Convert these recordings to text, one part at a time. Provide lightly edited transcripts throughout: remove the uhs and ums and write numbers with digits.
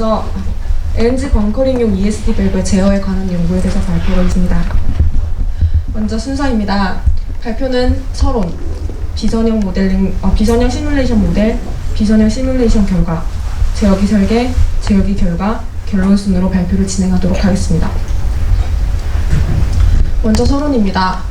먼저 LNG 벙커링용 ESD 밸브의 제어에 관한 연구에 대해서 발표하겠습니다. 먼저 순서입니다. 발표는 서론, 비선형 시뮬레이션 모델, 비선형 시뮬레이션 결과, 제어기 설계, 제어기 결과, 결론 순으로 발표를 진행하도록 하겠습니다. 먼저 서론입니다.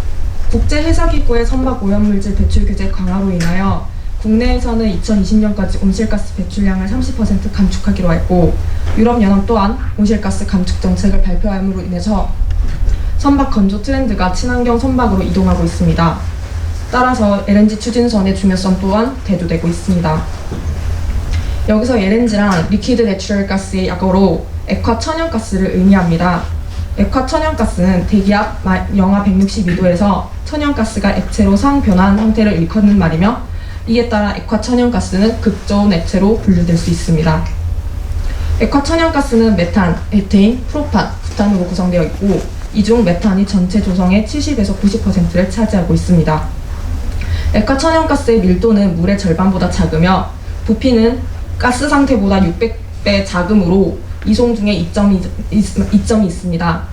국제해사기구의 선박 오염물질 배출 규제 강화로 인하여 국내에서는 2020년까지 온실가스 배출량을 30% 감축하기로 했고, 유럽연합 또한 온실가스 감축 정책을 발표함으로 인해서 선박 건조 트렌드가 친환경 선박으로 이동하고 있습니다. 따라서 LNG 추진선의 중요성 또한 대두되고 있습니다. 여기서 LNG란 리퀴드 내추럴 가스의 약어로 액화 천연가스를 의미합니다. 액화 천연가스는 대기압 영하 162도에서 천연가스가 액체로 상변한 상태를 일컫는 말이며, 이에 따라 액화 천연가스는 극저온 액체로 분류될 수 있습니다. 액화 천연가스는 메탄, 에테인, 프로판, 부탄으로 구성되어 있고, 이 중 메탄이 전체 조성의 70에서 90%를 차지하고 있습니다. 액화 천연가스의 밀도는 물의 절반보다 작으며, 부피는 가스 상태보다 600배 작으므로 이송 중에 이점이 있습니다.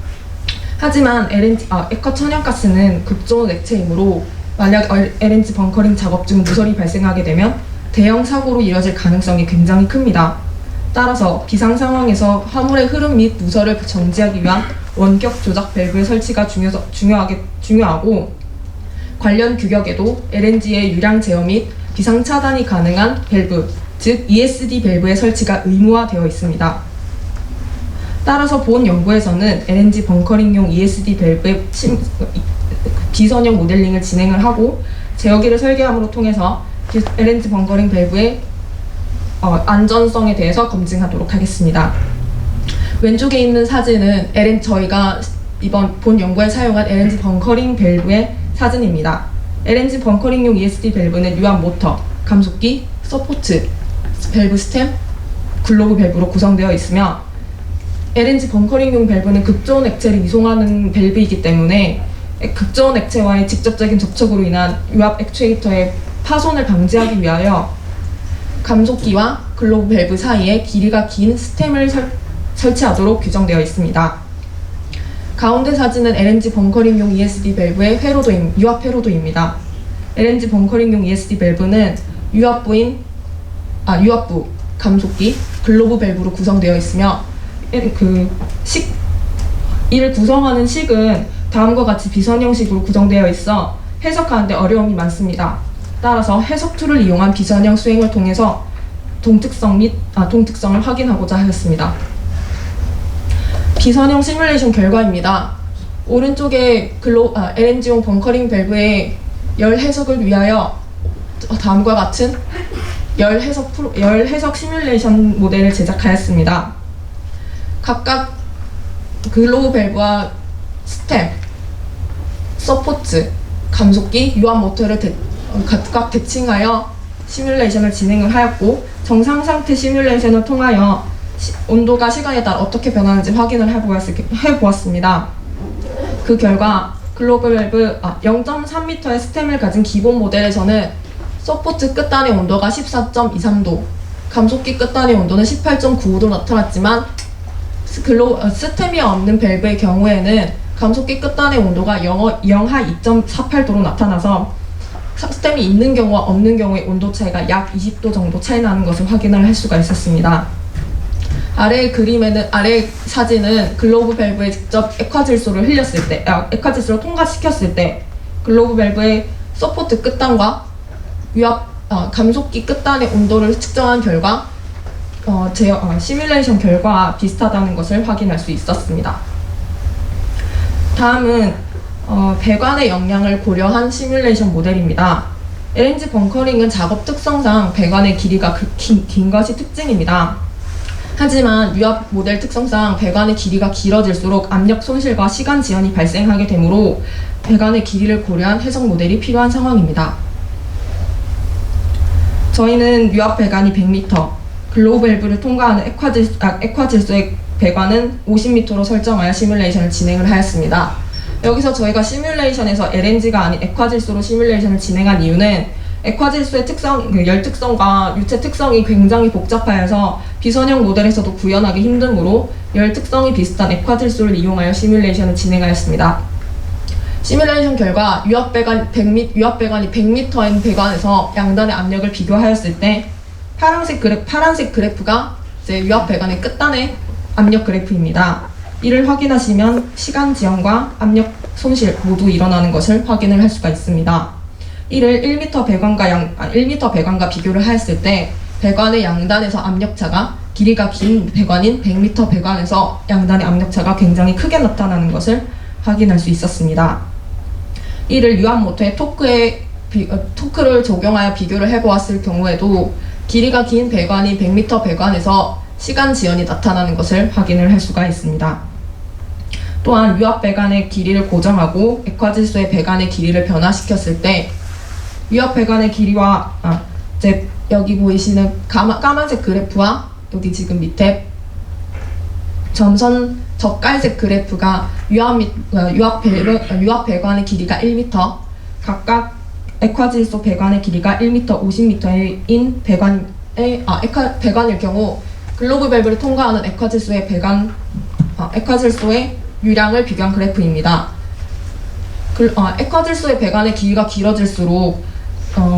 하지만 액화 천연가스는 극저온 액체이므로 만약 LNG 벙커링 작업 중 누설이 발생하게 되면 대형 사고로 이뤄질 가능성이 굉장히 큽니다. 따라서 비상 상황에서 화물의 흐름 및 누설을 정지하기 위한 원격 조작 밸브의 설치가 중요하고, 관련 규격에도 LNG의 유량 제어 및 비상 차단이 가능한 밸브, 즉 ESD 밸브의 설치가 의무화되어 있습니다. 따라서 본 연구에서는 LNG 벙커링용 ESD 밸브의 비선형 모델링을 진행을 하고, 제어기를 설계함으로 통해서 LNG 벙커링 밸브의 안전성에 대해서 검증하도록 하겠습니다. 왼쪽에 있는 사진은 저희가 이번 본 연구에 사용한 LNG 벙커링 밸브의 사진입니다. LNG 벙커링용 ESD 밸브는 유압 모터, 감속기, 서포트, 밸브 스템, 글로브 밸브로 구성되어 있으며, LNG 벙커링용 밸브는 극저온 액체를 이송하는 밸브이기 때문에 극저온 액체와의 직접적인 접촉으로 인한 유압 액추에이터의 파손을 방지하기 위하여 감속기와 글로브 밸브 사이에 길이가 긴 스템을 설치하도록 규정되어 있습니다. 가운데 사진은 LNG 벙커링용 ESD 밸브의 유압 회로도입니다. LNG 벙커링용 ESD 밸브는 유압부, 감속기, 글로브 밸브로 구성되어 있으며, 이를 구성하는 식은 다음과 같이 비선형식으로 구성되어 있어 해석하는데 어려움이 많습니다. 따라서 해석 툴을 이용한 비선형 수행을 통해서 동특성을 확인하고자 하였습니다. 비선형 시뮬레이션 결과입니다. 오른쪽에 LNG용 벙커링 밸브의 열 해석을 위하여 다음과 같은 열 해석 시뮬레이션 모델을 제작하였습니다. 각각 글로브 밸브와 스템, 서포트, 감속기, 유압 모터를 각각 대칭하여 시뮬레이션을 진행을 하였고, 정상 상태 시뮬레이션을 통하여 온도가 시간에 따라 어떻게 변하는지 확인을 해보았습니다. 그 결과 글로브 밸브 0.3m의 스템을 가진 기본 모델에서는 서포트 끝단의 온도가 14.23도, 감속기 끝단의 온도는 18.95도 나타났지만, 스템이 없는 밸브의 경우에는 감속기 끝단의 온도가 영하 2.48도로 나타나서 스템이 있는 경우와 없는 경우의 온도 차이가 약 20도 정도 차이 나는 것을 확인을 할 수가 있었습니다. 아래 사진은 글로브 밸브에 직접 액화질소를 액화질소를 통과시켰을 때 글로브 밸브의 서포트 끝단과 감속기 끝단의 온도를 측정한 결과 시뮬레이션 결과와 비슷하다는 것을 확인할 수 있었습니다. 다음은 배관의 영향을 고려한 시뮬레이션 모델입니다. LNG 벙커링은 작업 특성상 배관의 길이가 긴 것이 특징입니다. 하지만 유압 모델 특성상 배관의 길이가 길어질수록 압력 손실과 시간 지연이 발생하게 되므로 배관의 길이를 고려한 해석 모델이 필요한 상황입니다. 저희는 유압 배관이 100m, 글로브 밸브를 통과하는 액화질소의 배관은 50m로 설정하여 시뮬레이션을 진행을 하였습니다. 여기서 저희가 시뮬레이션에서 LNG가 아닌 액화질소로 시뮬레이션을 진행한 이유는 액화질소의 특성, 열 특성과 유체 특성이 굉장히 복잡하여서 비선형 모델에서도 구현하기 힘드므로 열 특성이 비슷한 액화질소를 이용하여 시뮬레이션을 진행하였습니다. 시뮬레이션 결과 유압 배관이 100m인 배관에서 양단의 압력을 비교하였을 때 파란색 그래프가 이제 유압 배관의 끝단의 압력 그래프입니다. 이를 확인하시면 시간 지연과 압력 손실 모두 일어나는 것을 확인을 할 수가 있습니다. 이를 1m 배관과 비교를 하였을 때 배관의 양단에서 압력차가 길이가 긴 배관인 100m 배관에서 양단의 압력차가 굉장히 크게 나타나는 것을 확인할 수 있었습니다. 이를 유압 모터의 토크를 적용하여 비교를 해보았을 경우에도 길이가 긴 배관인 100m 배관에서 시간 지연이 나타나는 것을 확인을 할 수가 있습니다. 또한 유압 배관의 길이를 고정하고 액화질소의 배관의 길이를 변화시켰을 때 유압 배관의 길이와 이제 여기 보이시는 까만색 그래프와 여기 지금 밑에 점선 젓갈색 그래프가 유압 배관의 길이가 1m, 각각 액화질소 배관의 길이가 1m, 50m인 배관일 경우 글로브 밸브를 통과하는 액화질소의 유량을 비교한 그래프입니다. 액화질소의 배관의 길이가 길어질수록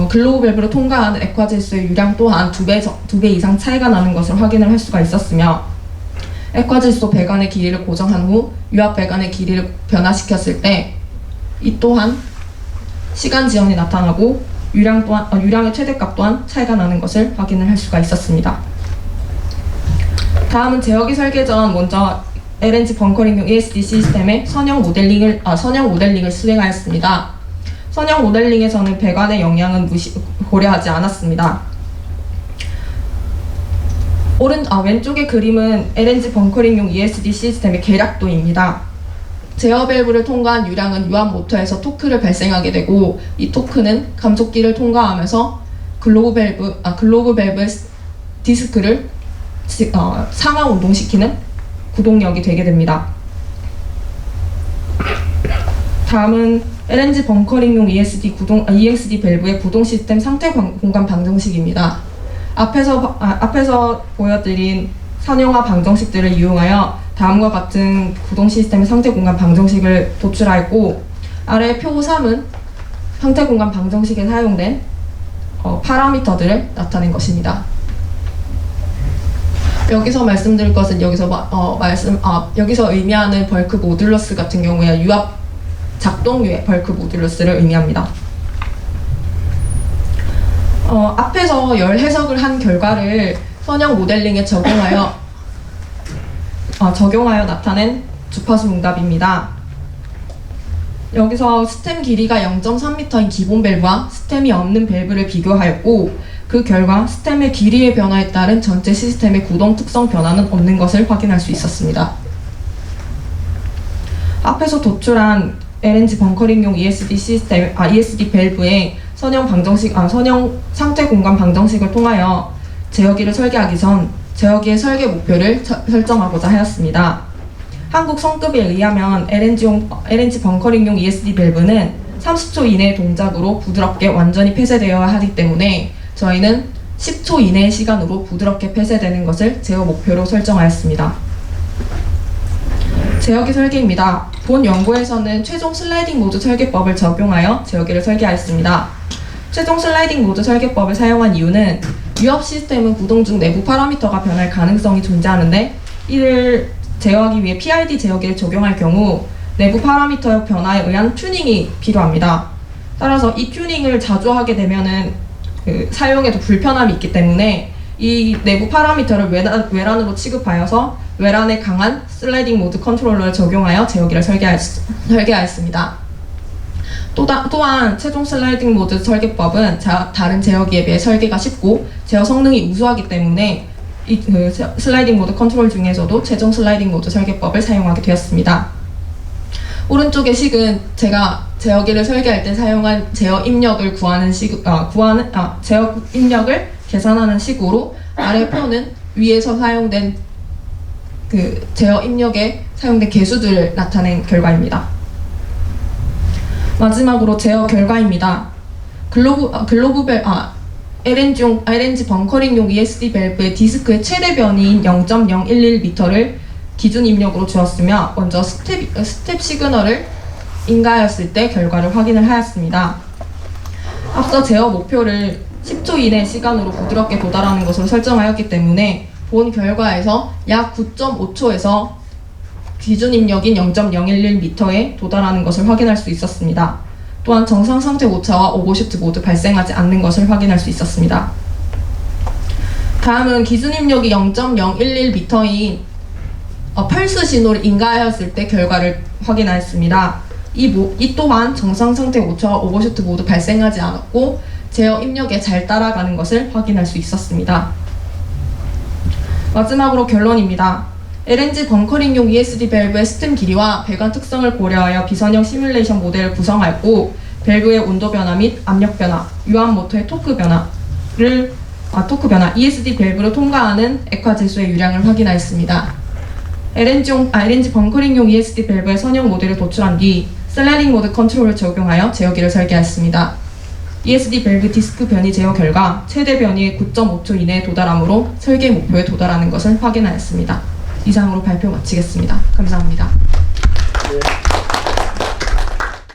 글로브 밸브를 통과하는 액화질소의 유량 또한 2배 이상 차이가 나는 것을 확인을 할 수가 있었으며, 액화질소 배관의 길이를 고정한 후 유압 배관의 길이를 변화시켰을 때 이 또한 시간 지연이 나타나고 유량의 최대값 또한 차이가 나는 것을 확인을 할 수가 있었습니다. 다음은 제어기 설계 전 먼저 LNG 벙커링용 ESD 시스템의 선형 모델링을 수행하였습니다. 선형 모델링에서는 배관의 영향은 고려하지 않았습니다. 왼쪽의 그림은 LNG 벙커링용 ESD 시스템의 계략도입니다. 제어 밸브를 통과한 유량은 유압 모터에서 토크를 발생하게 되고, 이 토크는 감속기를 통과하면서 글로브 밸브 디스크를 상하 운동시키는 구동력이 되게 됩니다. 다음은 LNG 벙커링용 ESD 밸브의 구동 시스템 상태 공간 방정식입니다. 앞에서 보여드린 선형화 방정식들을 이용하여 다음과 같은 구동 시스템의 상태 공간 방정식을 도출하였고, 아래 표 3은 상태 공간 방정식에 사용된 파라미터들을 나타낸 것입니다. 여기서 말씀드릴 것은 여기서 의미하는 벌크 모듈러스 같은 경우에 유압 작동유의 벌크 모듈러스를 의미합니다. 앞에서 열 해석을 한 결과를 선형 모델링에 적용하여 나타낸 주파수 응답입니다. 여기서 스템 길이가 0.3m인 기본 밸브와 스템이 없는 밸브를 비교하였고, 그 결과 스템의 길이의 변화에 따른 전체 시스템의 구동 특성 변화는 없는 것을 확인할 수 있었습니다. 앞에서 도출한 LNG 벙커링용 ESD 밸브의 선형 상태 공간 방정식을 통하여 제어기를 설계하기 전 제어기의 설계 목표를 설정하고자 하였습니다. 한국 성급에 의하면 LNG 벙커링용 ESD 밸브는 30초 이내의 동작으로 부드럽게 완전히 폐쇄되어야 하기 때문에 저희는 10초 이내의 시간으로 부드럽게 폐쇄되는 것을 제어 목표로 설정하였습니다. 제어기 설계입니다. 본 연구에서는 최종 슬라이딩 모드 설계법을 적용하여 제어기를 설계하였습니다. 최종 슬라이딩 모드 설계법을 사용한 이유는 유압 시스템은 구동 중 내부 파라미터가 변할 가능성이 존재하는데, 이를 제어하기 위해 PID 제어기를 적용할 경우 내부 파라미터의 변화에 의한 튜닝이 필요합니다. 따라서 이 튜닝을 자주 하게 되면은 사용에도 불편함이 있기 때문에 이 내부 파라미터를 외란으로 취급하여서 외란에 강한 슬라이딩 모드 컨트롤러를 적용하여 제어기를 설계하였습니다. 또한 최종 슬라이딩 모드 설계법은 다른 제어기에 비해 설계가 쉽고 제어 성능이 우수하기 때문에 슬라이딩 모드 컨트롤 중에서도 최종 슬라이딩 모드 설계법을 사용하게 되었습니다. 오른쪽의 식은 제가 제어기를 설계할 때 사용한 제어 입력을 제어 입력을 계산하는 식으로, 아래 표는 위에서 사용된 제어 입력에 사용된 개수들을 나타낸 결과입니다. 마지막으로 제어 결과입니다. LNG 벙커링용 ESD 밸브의 디스크의 최대 변이인 0.011m를 기준 입력으로 주었으며 먼저 스텝 시그널을 인가하였을 때 결과를 확인을 하였습니다. 앞서 제어 목표를 10초 이내 시간으로 부드럽게 도달하는 것으로 설정하였기 때문에 본 결과에서 약 9.5초에서 기준 입력인 0.011m에 도달하는 것을 확인할 수 있었습니다. 또한 정상 상태 오차와 오버슈트 모두 발생하지 않는 것을 확인할 수 있었습니다. 다음은 기준 입력이 0.011m인 펄스 신호를 인가하였을 때 결과를 확인하였습니다. 이 또한 정상 상태 오차와 오버슈트 모두 발생하지 않았고 제어 입력에 잘 따라가는 것을 확인할 수 있었습니다. 마지막으로 결론입니다. LNG 벙커링용 ESD 밸브의 스템 길이와 배관 특성을 고려하여 비선형 시뮬레이션 모델을 구성하였고 밸브의 온도 변화 및 압력 변화, 유압 모터의 토크 변화, ESD 밸브를 통과하는 액화 제수의 유량을 확인하였습니다. LNG 벙커링용 ESD 밸브의 선형 모델을 도출한 뒤 슬라이딩 모드 컨트롤을 적용하여 제어기를 설계하였습니다. ESD 밸브 디스크 변이 제어 결과 최대 변이의 9.5초 이내에 도달하므로 설계 목표에 도달하는 것을 확인하였습니다. 이상으로 발표 마치겠습니다. 감사합니다. 네.